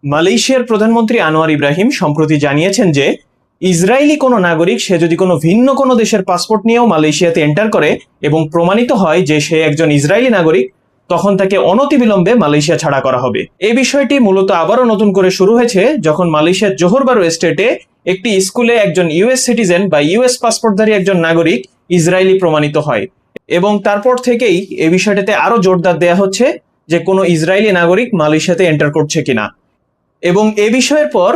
মালয়েশিয়ার প্রধানমন্ত্রী আনোয়ার ইব্রাহিম সম্প্রতি জানিয়েছেন যে ইসরায়েলি কোনো নাগরিক সে যদি কোনো ভিন্ন কোনো দেশের পাসপোর্ট নিয়েও মালয়েশিয়াতে এন্টার করে এবং প্রমাণিত হয় যে সে একজন ইসরায়েলি নাগরিক, তখন তাকে অনতিবিলম্বে মালয়েশিয়া ছাড়া করা হবে। এই বিষয়টি মূলত আবারও নতুন করে শুরু হয়েছে যখন মালয়েশিয়ার জোহর বারু স্টেটে একটি স্কুলে একজন ইউএস সিটিজেন বা ইউএস পাসপোর্টধারী একজন নাগরিক ইসরায়েলি প্রমাণিত হয়, এবং তারপর থেকেই এই বিষয়টাতে আরো জোরদার দেয়া হচ্ছে যে কোনো ইসরায়েলি নাগরিক মালয়েশিয়াতে এন্টার করছে কিনা। এবং এ বিষয়ের পর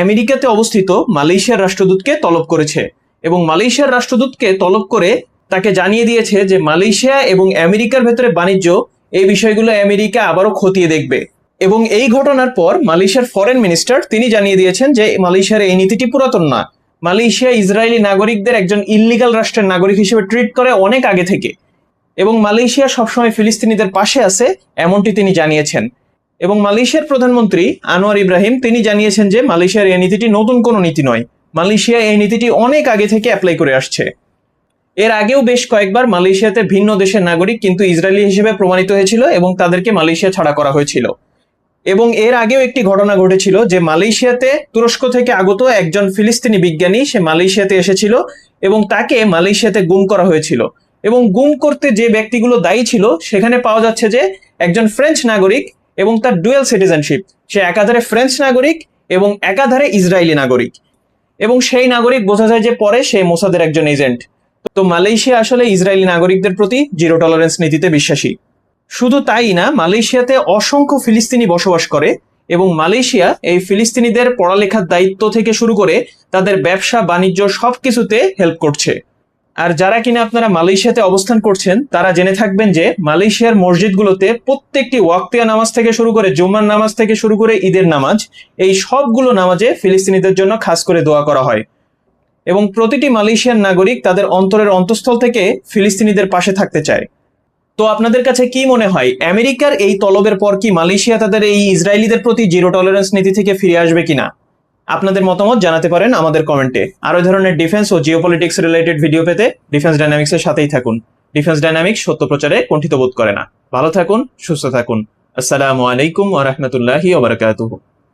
আমেরিকাতে অবস্থিত মালয়েশিয়ার রাষ্ট্রদূতকে তলব করেছে, এবং মালয়েশিয়ার রাষ্ট্রদূতকে তলব করে তাকে জানিয়ে দিয়েছে যে মালয়েশিয়া এবং আমেরিকার ভেতরে বাণিজ্য, এই বিষয়গুলো আমেরিকা আবারও খতিয়ে দেখবে। এবং এই ঘটনার পর মালয়েশিয়ার ফরেন মিনিস্টার তিনি জানিয়ে দিয়েছেন যে মালয়েশিয়ার এই নীতিটি পুরাতন না, মালয়েশিয়া ইসরায়েলি নাগরিকদের একজন ইল্লিগাল রাষ্ট্রের নাগরিক হিসেবে ট্রিট করে অনেক আগে থেকে, এবং মালয়েশিয়া সবসময় ফিলিস্তিনিদের পাশে আছে এমনটি তিনি জানিয়েছেন। এবং মালয়েশিয়ার প্রধানমন্ত্রী আনোয়ার ইব্রাহিম তিনি জানিয়েছেন যে মালয়েশিয়ার এই নীতিটি নতুন কোনো নীতি নয়, মালয়েশিয়া এই নীতিটি অনেক আগে থেকে অ্যাপ্লাই করে আসছে। এর আগেও বেশ কয়েকবার মালয়েশিয়াতে ভিন্ন দেশের নাগরিক কিন্তু ইসরায়েলি হিসেবে প্রমাণিত হয়েছিল এবং তাদেরকে মালয়েশিয়া ছাড়া করা হয়েছিল। এবং এর আগেও একটি ঘটনা ঘটেছিল যে মালয়েশিয়াতে তুরস্ক থেকে আগত একজন ফিলিস্তিনি বিজ্ঞানী সে মালয়েশিয়াতে এসেছিল এবং তাকে মালয়েশিয়াতে গুম করা হয়েছিল। এবং গুম করতে যে ব্যক্তিগুলো দায়ী ছিল সেখানে পাওয়া যাচ্ছে যে একজন ফ্রেঞ্চ নাগরিক এবং তার ডুয়েল সিটিজেনশিপ, সে একাধারে ফ্রেঞ্চ নাগরিক এবং একাধারে ইসরায়েলি নাগরিক, এবং সেই নাগরিক বোঝা যায় যে পরে সে মোসাদের একজন এজেন্ট। তো মালয়েশিয়া আসলে ইসরায়েলি নাগরিকদের প্রতি জিরো টলারেন্স নীতিতে বিশ্বাসী। শুধু তাই না, মালয়েশিয়াতে অসংখ্য ফিলিস্তিনি বসবাস করে এবং মালয়েশিয়া এই ফিলিস্তিনিদের পড়ালেখার দায়িত্ব থেকে শুরু করে তাদের ব্যবসা বাণিজ্য সবকিছুতে হেল্প করছে। আর যারা কিনা আপনারা মালয়েশিয়াতে অবস্থান করছেন তারা জেনে থাকবেন যে মালয়েশিয়ার মসজিদগুলোতে প্রত্যেকটি ওয়াক্তিয়া নামাজ থেকে শুরু করে জুম্মার নামাজ থেকে শুরু করে ঈদের নামাজ, এই সবগুলো নামাজে ফিলিস্তিনিদের জন্য খাস করে দোয়া করা হয়। এবং প্রতিটি মালয়েশিয়ান নাগরিক তাদের অন্তরের অন্তঃস্থল থেকে ফিলিস্তিনিদের পাশে থাকতে চায়। তো আপনাদের কাছে কি মনে হয়, আমেরিকার এই তলবের পর কি মালয়েশিয়া তাদের এই ইসরায়েলিদের প্রতি জিরো টলারেন্স নীতি থেকে ফিরে আসবে কিনা? আপনাদের মতামত জানাতে পারেন আমাদের কমেন্টে। আরো ধরনের ডিফেন্স ও জিওপলিটিক্স রিলেটেড ভিডিও পেতে ডিফেন্স ডাইনামিক্সের সাথেই থাকুন। ডিফেন্স ডাইনামিক্স সত্য প্রচারে কুণ্ঠিত বোধ করে না। ভালো থাকুন, সুস্থ থাকুন। আসসালামু আলাইকুম ওয়া রাহমাতুল্লাহি ওয়া বারাকাতুহু।